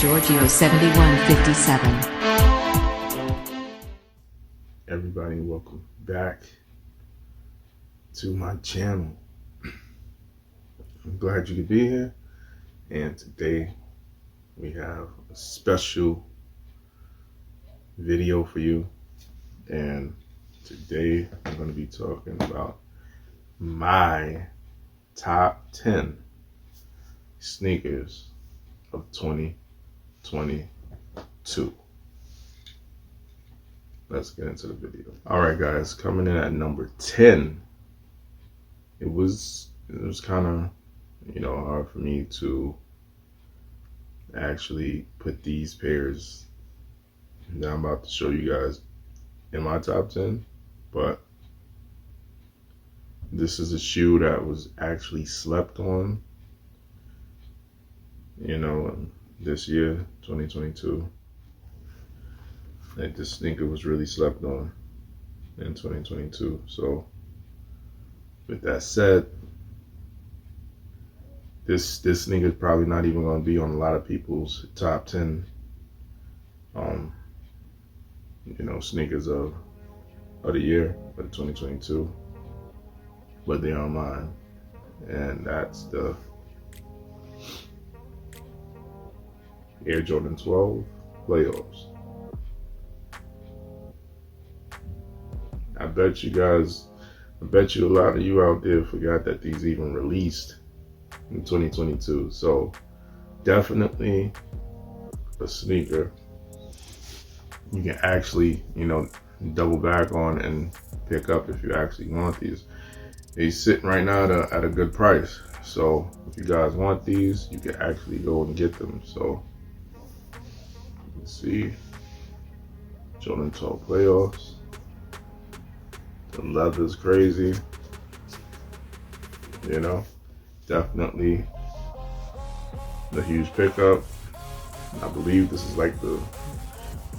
Giorgio 7157. Everybody, welcome back to my channel. I'm glad you could be here, and today we have a special video for you. And today I'm going to be talking about my top 10 sneakers of 2022. Let's get into the video. All right, guys, coming in at number 10. It was kind of, hard for me to actually put these pairs that I'm about to show you guys in my top 10, but this is a shoe that was actually slept on, this year, 2022. Like, this sneaker was really slept on in 2022. So with that said, this sneaker is probably not even going to be on a lot of people's top 10 sneakers of the year for 2022, but they are mine, and that's the Air Jordan 12 playoffs. I bet you a lot of you out there forgot that these even released in 2022. So definitely a sneaker you can actually, double back on and pick up if you actually want these. They're sitting right now at a good price. So if you guys want these, you can actually go and get them. So let's see, Jordan 12 playoffs. The leather's crazy, definitely the huge pickup. I believe this is like the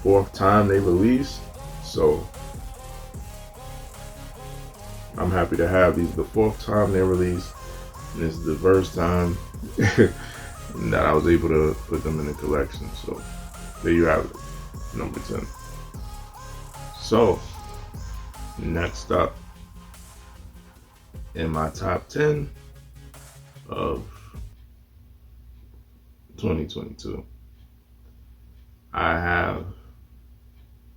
4th time they released, so I'm happy to have these. The 4th time they released, and this is the first time that I was able to put them in the collection. So there you have it, number 10. So next up in my top 10 of 2022, I have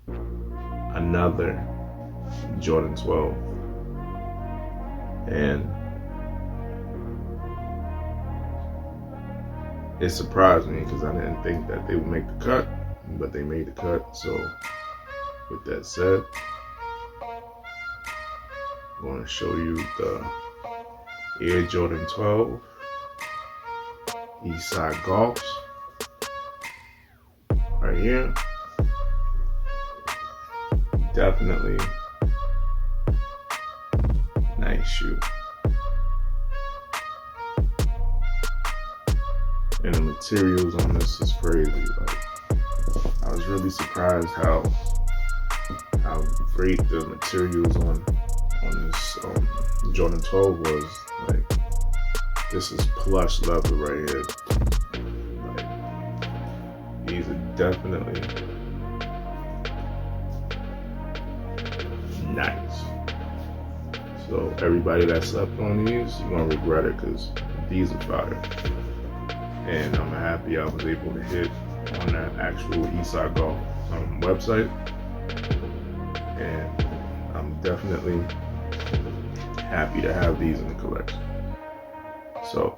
another Jordan 12, and it surprised me because I didn't think that they would make the cut, but they made the cut. So with that said, I'm going to show you the Air Jordan 12 Eastside Golfs right here. Definitely nice shoe. And the materials on this is crazy. Like, I was really surprised how great the materials on this Jordan 12 was. Like, this is plush leather right here. Like, these are definitely nice. So everybody that slept on these, you're gonna regret it, because these are fire. And I'm happy I was able to hit on that actual Eastside Golf website. And I'm definitely happy to have these in the collection. So,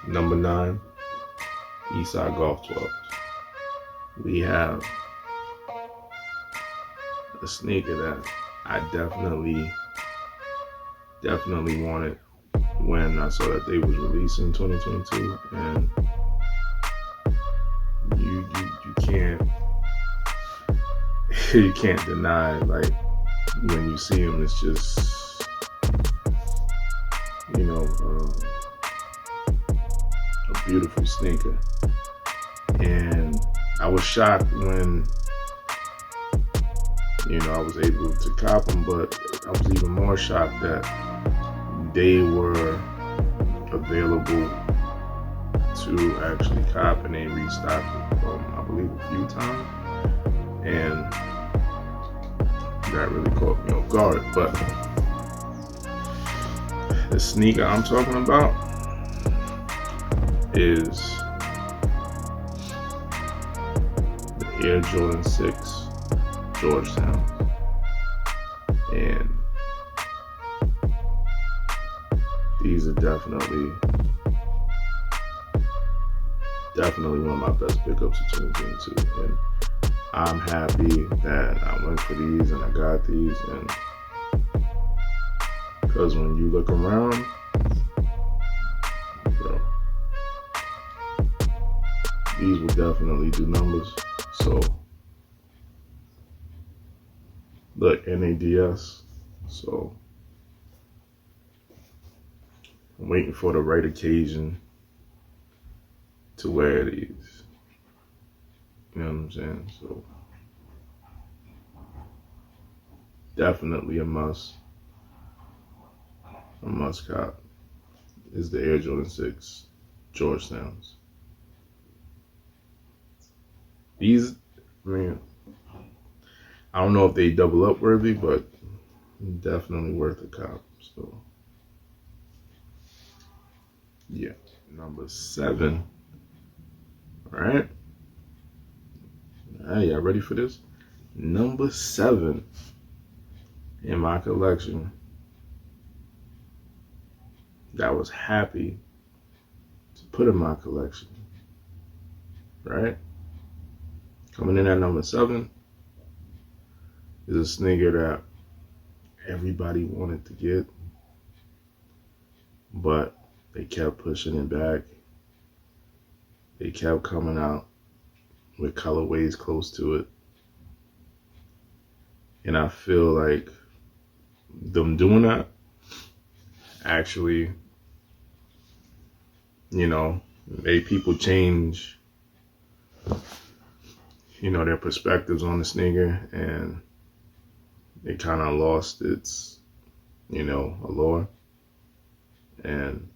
number 9, Eastside Golf 12s. We have a sneaker that I definitely wanted when I saw that they was releasing 2022, and you can't deny, like, when you see them, it's just a beautiful sneaker. And I was shocked when I was able to cop them, but I was even more shocked that they were available to actually cop, and they restocked it, I believe, a few times, and that really caught me off guard. But the sneaker I'm talking about is the Air Jordan 6 Georgetown, and these are definitely one of my best pickups of 2022, and I'm happy that I went for these and I got these, and because when you look around, bro, these will definitely do numbers. So look, NADS. So I'm waiting for the right occasion to wear these. You know what I'm saying? So definitely a must cop is the Air Jordan 6 Georgetowns. These, I mean, I don't know if they double up worthy, but definitely worth a cop. So yeah, number 7. All right, y'all ready for this? Number 7 in my collection that I was happy to put in my collection, right? Coming in at number 7 is a sneaker that everybody wanted to get, but they kept pushing it back. They kept coming out with colorways close to it. And I feel like them doing that actually, you know, made people change, you know, their perspectives on the sneaker, and it kind of lost its, you know, allure. And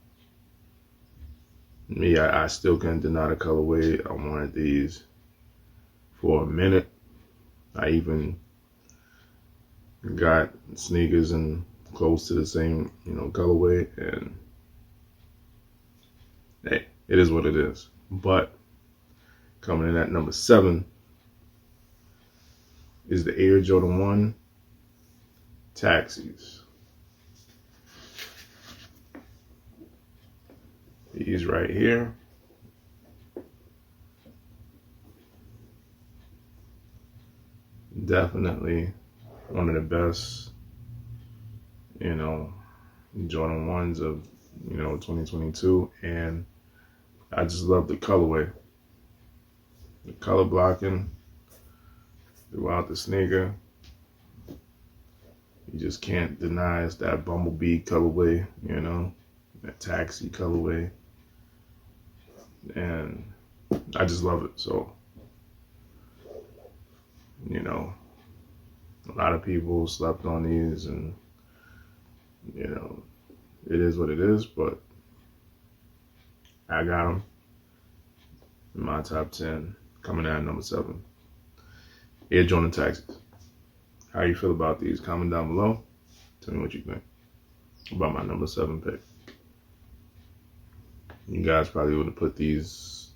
me, I still couldn't deny the colorway. I wanted these for a minute. I even got sneakers in close to the same, you know, colorway, and hey, it is what it is. But coming in at number 7 is the Air Jordan 1 Taxis. These right here. Definitely one of the best, you know, Jordan 1s of, you know, 2022. And I just love the colorway. The color blocking throughout the sneaker. You just can't deny it's that bumblebee colorway, you know, that taxi colorway. And I just love it. So, you know, a lot of people slept on these, and, you know, it is what it is, but I got them in my top 10, coming out at number 7. Air Jordan Taxis. How you feel about these? Comment down below. Tell me what you think about my number 7 pick. You guys probably would have put these,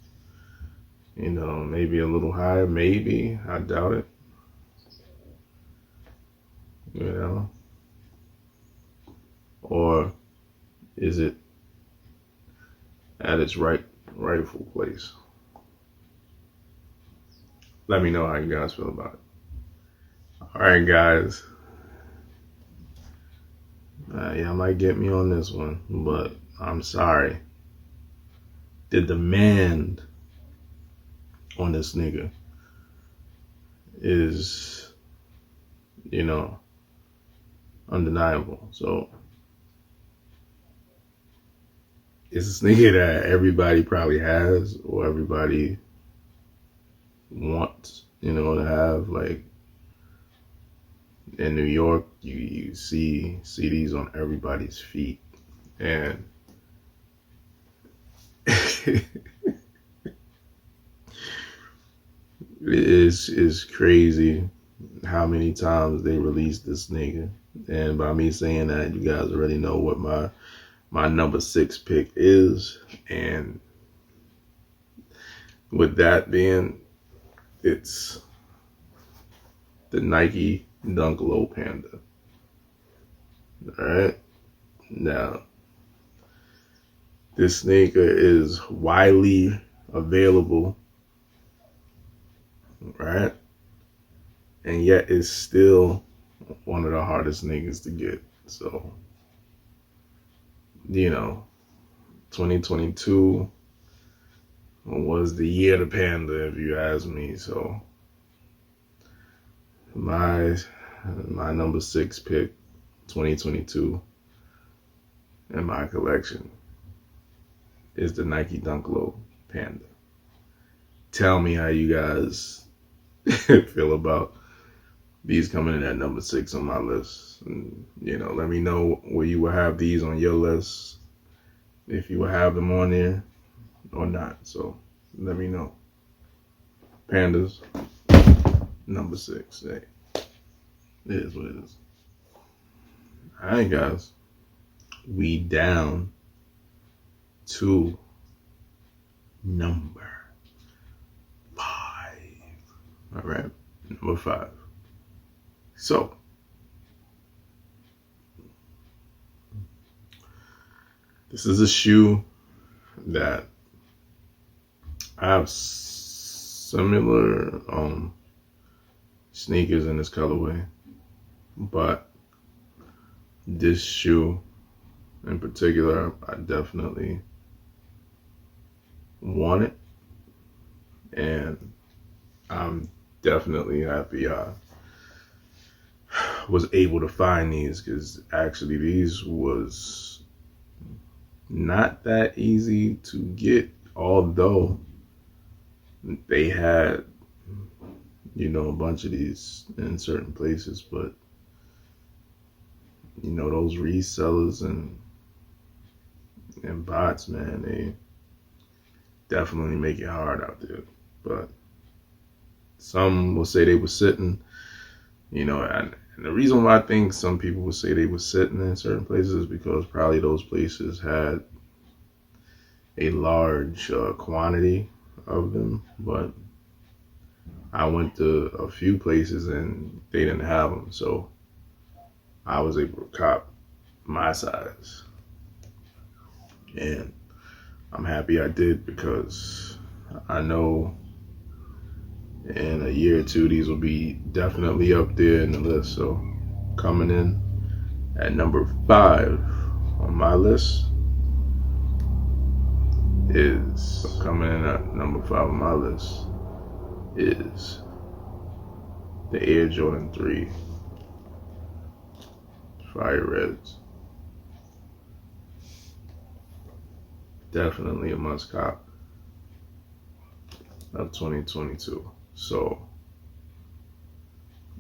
you know, maybe a little higher, maybe. I doubt it. You know? Or is it at its rightful place? Let me know how you guys feel about it. Alright, guys. Y'all might get me on this one, but I'm sorry. The demand on this nigga is, you know, undeniable. So it's a sneaker that everybody probably has, or everybody wants, you know, to have. Like in New York, you see these on everybody's feet, and It's crazy how many times they released this nigga. And by me saying that, you guys already know what my number 6 pick is. And with that being, it's the Nike Dunkle Panda. Alright? Now, this sneaker is widely available, right? And yet it's still one of the hardest sneakers to get. So, 2022 was the year of the Panda, if you ask me. So, my number 6 pick, 2022, in my collection is the Nike Dunkle Panda. Tell me how you guys feel about these coming in at number 6 on my list. And, let me know where you will have these on your list, if you will have them on there or not. So let me know. Pandas, number 6. Hey, it is what it is. All right, guys. We down to number 5. All right, number 5. So, this is a shoe that I have similar sneakers in this colorway, but this shoe in particular, I definitely want it, and I'm definitely happy I was able to find these, because actually these was not that easy to get, although they had a bunch of these in certain places. But those resellers and bots, man, they definitely make it hard out there. But some will say they were sitting, and the reason why I think some people would say they were sitting in certain places is because probably those places had a large quantity of them. But I went to a few places and they didn't have them, so I was able to cop my size. And I'm happy I did, because I know in a year or two these will be definitely up there in the list. So coming in at number 5 on my list is the Air Jordan 3 Fire Reds. Definitely a must cop of 2022. So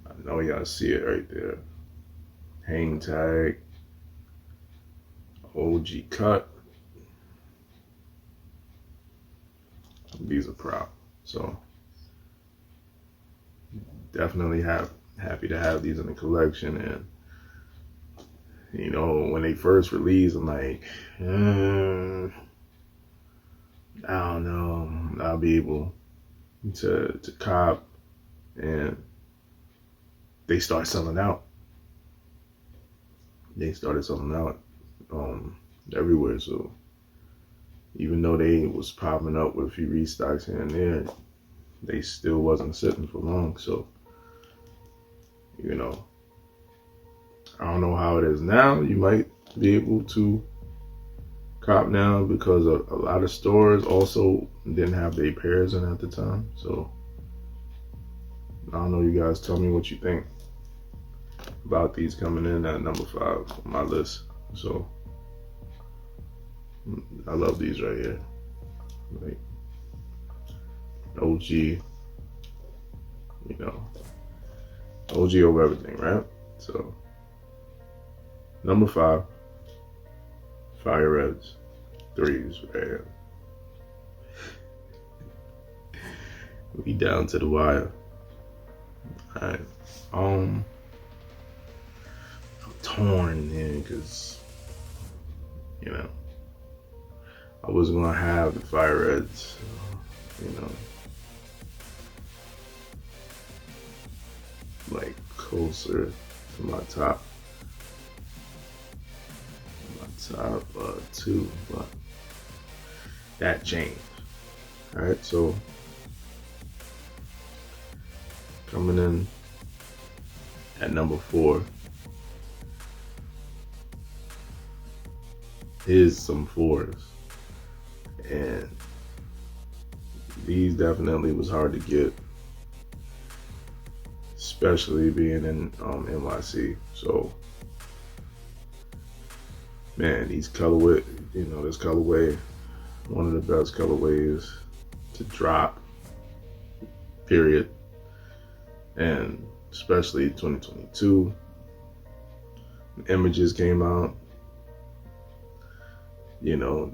I know y'all see it right there. Hang tag, OG cut. These are prop. So definitely happy to have these in the collection. And when they first released, I'm like, I don't know, I'll be able to cop, and they start selling out. They started selling out everywhere. So even though they was popping up with a few restocks here and there, they still wasn't sitting for long. So I don't know how it is now. You might be able to cop now, because a lot of stores also didn't have their pairs in at the time. So I don't know, you guys tell me what you think about these coming in at number 5 on my list. So I love these right here, like OG, OG over everything, right? So number 5, Fire Reds 3s right here. We down to the wire. Alright. I'm torn here because, you know, I was gonna have the fire reds, you know, like closer to my top two, but that changed. All right, so coming in at number 4 is some 4s, and these definitely was hard to get, especially being in NYC. So man, these colorway, you know, this colorway, one of the best colorways to drop, period. And especially 2022, images came out, you know,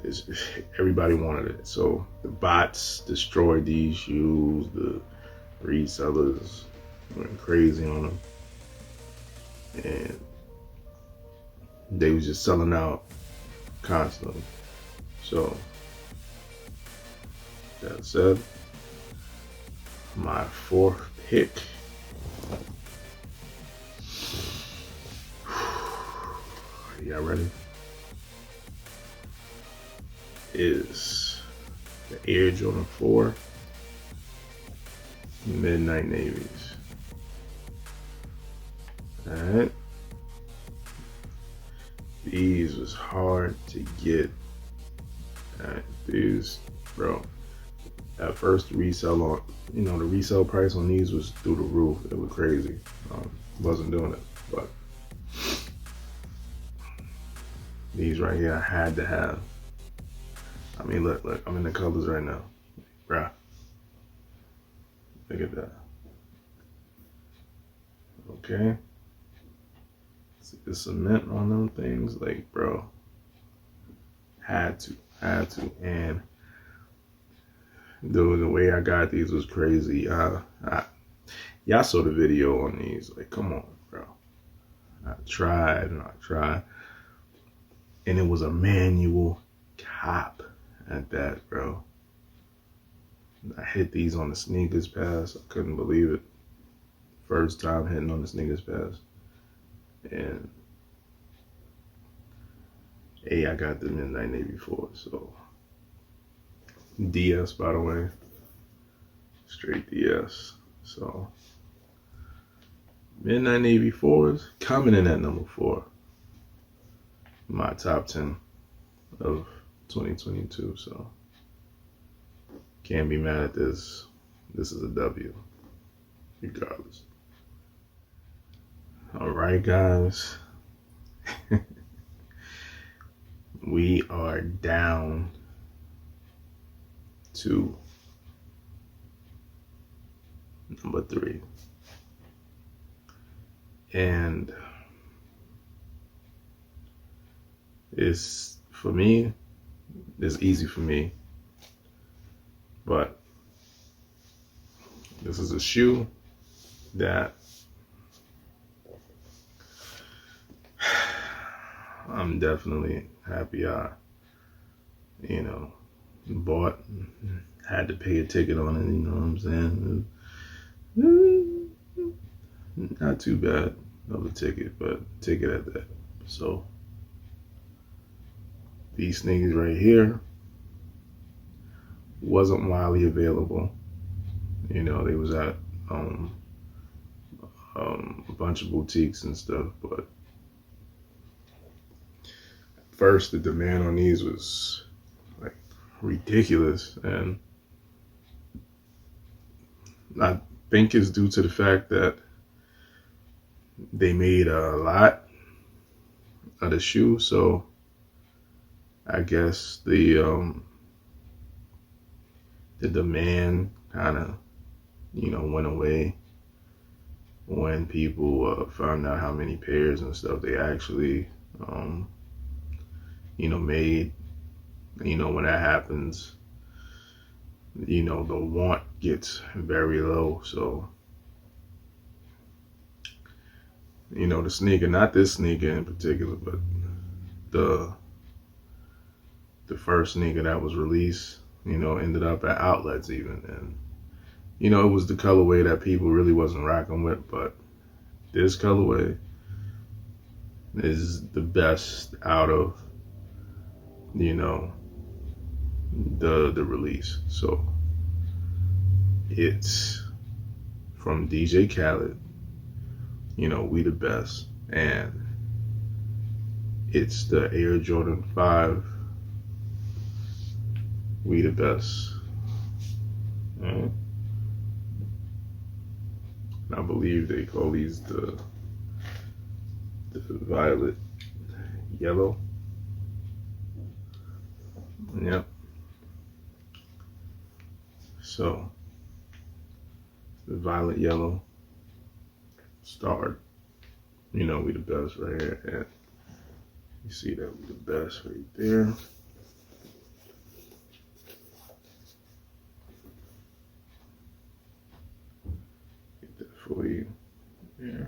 everybody wanted it. So the bots destroyed these shoes, the resellers went crazy on them, and they was just selling out constantly. So that said, my 4th pick y'all ready? Is the Air Jordan 4 Midnight Navies. Alright. These was hard to get. Alright, these, bro. At first resale on, you know, the resale price on these was through the roof. It was crazy. Wasn't doing it, but these right here I had to have. I mean, look, I'm in the colors right now, bruh. Look at that. Okay. See the cement on them things, like, bro. Had to, and the way I got these was crazy. Y'all saw the video on these, like, come on, bro. I tried, and it was a manual cop at that, bro. I hit these on the sneakers pass. I couldn't believe it. First time hitting on the sneakers pass. And I got the Midnight Navy 4, so DS, by the way, straight DS. So Midnight Navy 4s coming in at number 4. My top 10 of 2022. So can't be mad at this. This is a W, regardless. All right, guys. We are down to number 3. And it's, for me, it's easy for me. But this is a shoe that I'm definitely happy I, you know, bought. Had to pay a ticket on it, you know what I'm saying? Not too bad of a ticket, but ticket at that. So these sneakers right here wasn't widely available. You know, they was at a bunch of boutiques and stuff, but first the demand on these was like ridiculous, and I think it's due to the fact that they made a lot of the shoe, so I guess the demand kind of, you know, went away when people found out how many pairs and stuff they actually you know, made. You know, when that happens, the want gets very low. So, the sneaker, not this sneaker in particular, but the first sneaker that was released, ended up at outlets even. And, it was the colorway that people really wasn't rocking with, but this colorway is the best out of, the release. So it's from DJ Khaled, we the best. And it's the Air Jordan 5, we the best. Right? I believe they call these the violet yellow. Yep. So the violet yellow starred. We the best right here. And you see that we the best right there. For you. Yeah.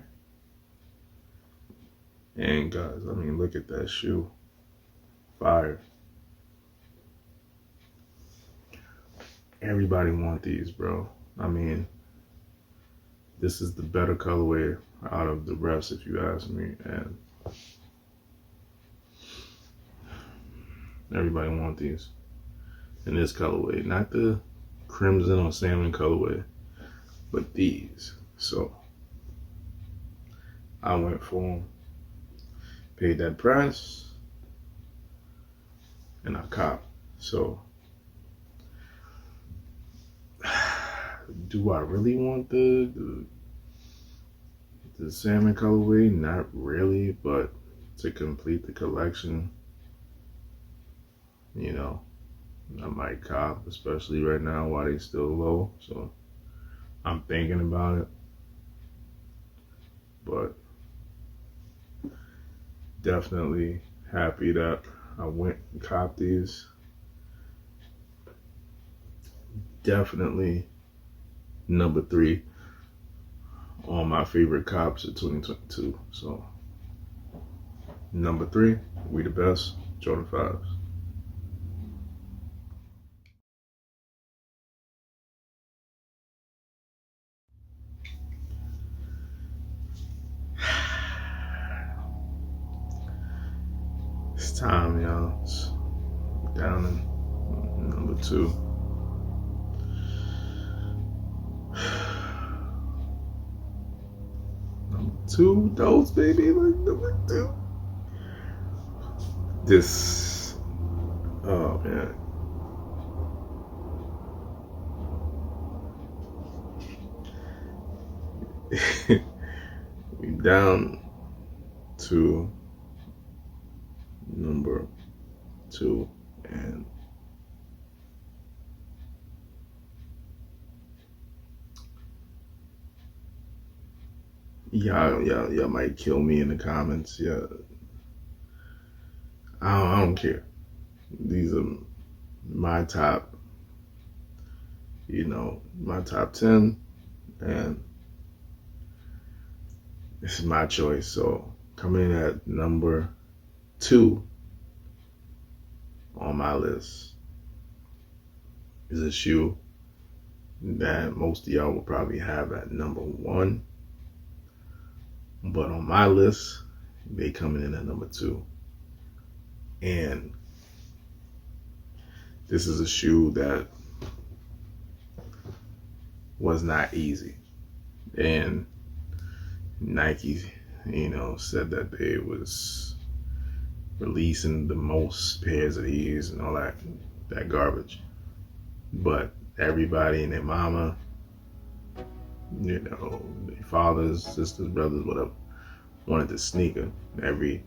And guys, look at that shoe. Fire. Everybody want these, bro. This is the better colorway out of the rest, if you ask me. And everybody want these in this colorway. Not the crimson or salmon colorway, but these. So I went for them, paid that price, and I copped. So do I really want the salmon colorway? Not really, but to complete the collection, I might cop, especially right now while they still low. So I'm thinking about it. But definitely happy that I went and copped these. Definitely number 3 on my favorite cops of 2022. So number 3, we the best, Jordan 5s. It's time, y'all. It's down in number 2. Number 2, those baby, like number 2. This, oh man. We down to number 2, and y'all might kill me in the comments. Yeah, I don't care. These are my top, my top 10, and this is my choice. So coming in at number 2 on my list is a shoe that most of y'all will probably have at number 1, but on my list they coming in at number 2. And this is a shoe that was not easy, and Nike said that they was releasing the most pairs of these and all that garbage. But everybody and their mama, their fathers, sisters, brothers, whatever, wanted the sneaker, every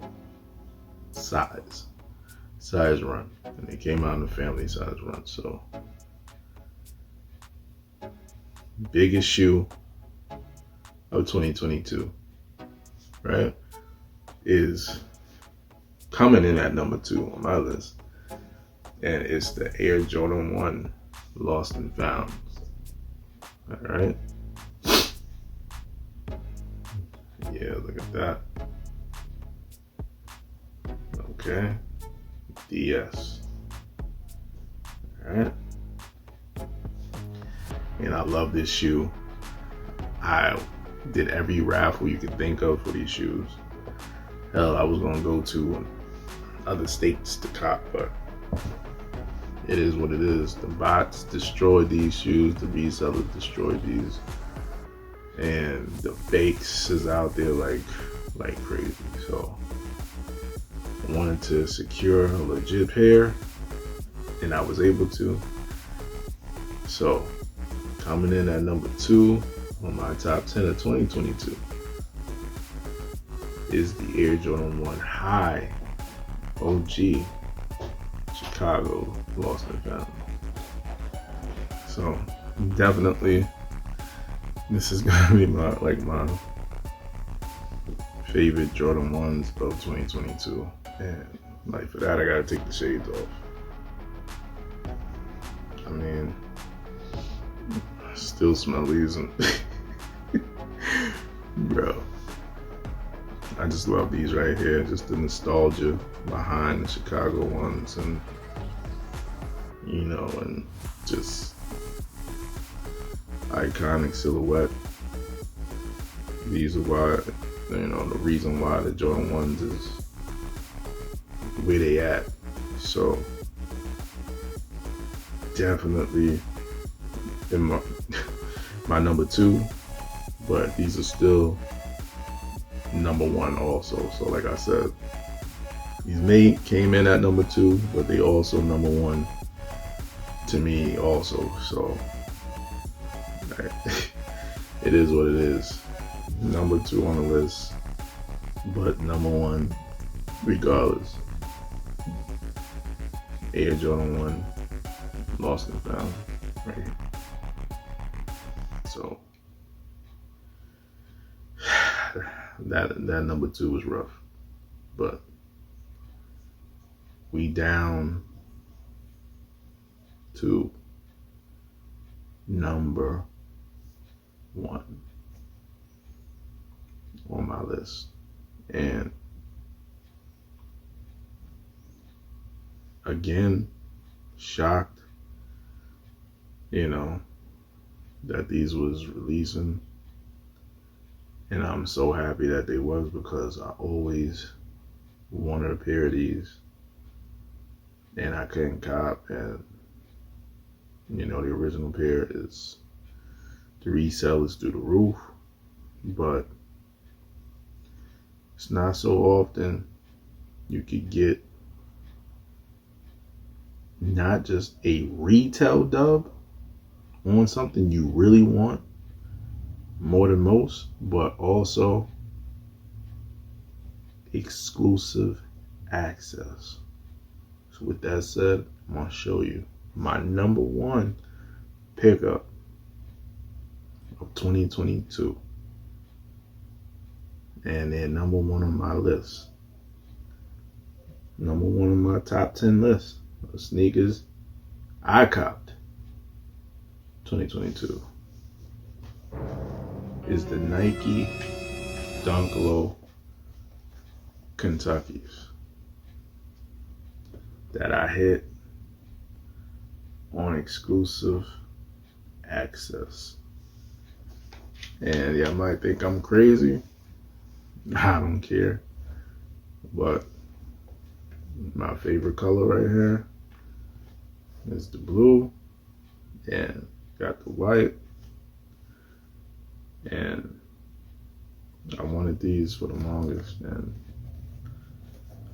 size run. And they came out in the family size run. So biggest shoe of 2022, right, is coming in at number 2 on my list, and it's the Air Jordan 1 Lost and Found. All right. Yeah, look at that. Okay. DS. All right. And I love this shoe. I did every raffle you could think of for these shoes. Hell, I was gonna go to other states to cop, but it is what it is. The bots destroyed these shoes, the resellers destroyed these, and the fakes is out there like crazy. So I wanted to secure a legit pair, and I was able to. So coming in at number 2 on my top 10 of 2022 is the Air Jordan 1 High OG Chicago Lost and Found. So definitely this is gonna be my favorite Jordan 1s of 2022. And like for that I gotta take the shades off. I mean, I still smell these and bro, I just love these right here. Just the nostalgia behind the Chicago ones, and you know, and just iconic silhouette. These are why, you know, the reason why the Jordan 1s is where they at. So definitely in my number 2, but these are still number 1 also. So like I said, these came in at number 2, but they also number 1 to me also. So it is what it is. Number 2 on the list, but number 1 regardless. Air Jordan 1 Lost and Found right here. So that number 2 was rough, but we down to number 1 on my list. And again, shocked, you know, that these was releasing. And I'm so happy that they was, because I always wanted a pair of these and I couldn't cop. And you know, the original pair is, the resell is through the roof, but it's not so often you could get not just a retail dub on something you really want more than most, but also exclusive access. So with that said, I'm gonna show you my number 1 pickup of 2022, and they're number 1 on my list, number 1 on my top 10 list of sneakers I copped 2022 is the Nike Dunkle Kentuckys that I hit on exclusive access. And y'all might think I'm crazy. I don't care. But my favorite color right here is the blue, and got the white. And I wanted these for the longest, and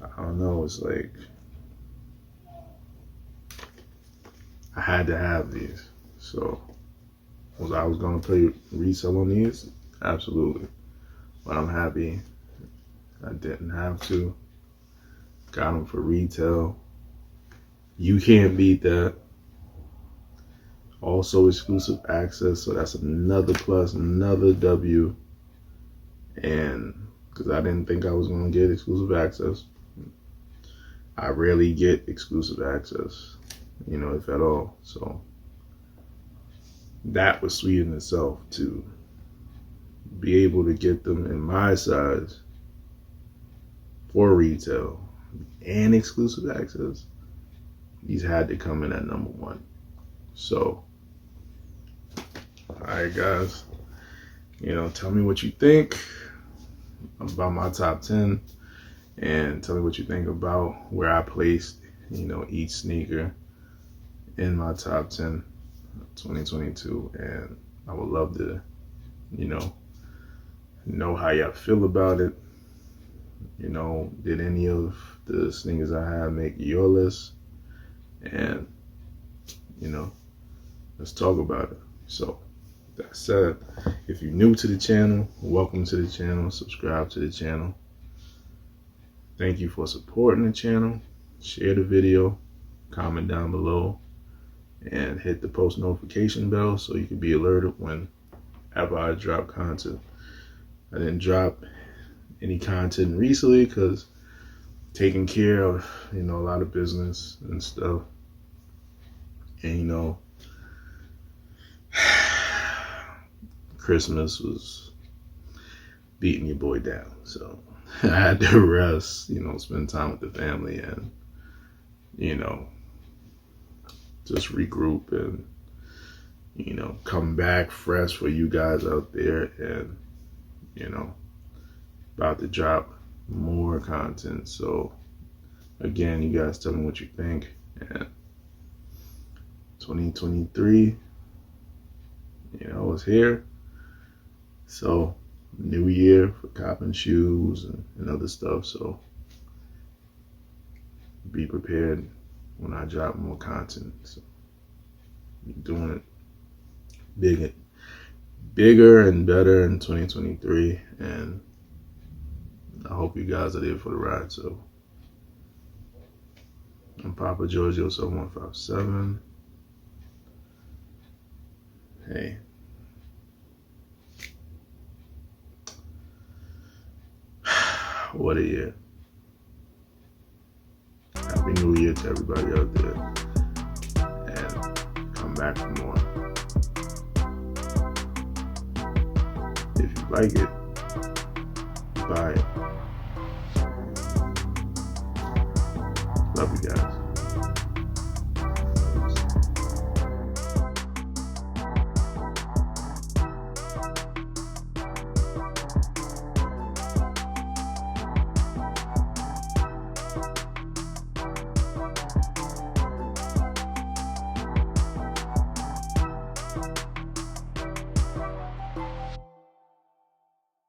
I don't know, it's like I had to have these. So was I gonna pay resell on these? Absolutely. But I'm happy I didn't have to. Got them for retail. You can't beat that. Also exclusive access, so that's another plus, another W. And because I didn't think I was gonna get exclusive access. I rarely get exclusive access, you know, if at all. So that was sweet in itself to be able to get them in my size for retail and exclusive access. These had to come in at number one. So, alright guys, tell me what you think about my top 10, and tell me what you think about where I placed, each sneaker in my top 10 2022. And I would love to, know how y'all feel about it. Did any of the sneakers I have make your list? And, let's talk about it. So, that said, if you're new to the channel, welcome to the channel. Subscribe to the channel. Thank you for supporting the channel. Share the video, comment down below, and hit the post notification bell so you can be alerted whenever I drop content. I didn't drop any content recently because taking care of, a lot of business and stuff. And, Christmas was beating your boy down. So I had to rest, spend time with the family and, just regroup and, come back fresh for you guys out there. And, about to drop more content. So again, you guys tell me what you think. And 2023, is here. So new year for copping shoes and other stuff. So be prepared when I drop more content. So I'm doing it bigger and better in 2023, and I hope you guys are there for the ride. So I'm Papa Giorgio 7157. Hey. What a year. Happy New Year to everybody out there. And come back for more. If you like it, buy it. Love you guys.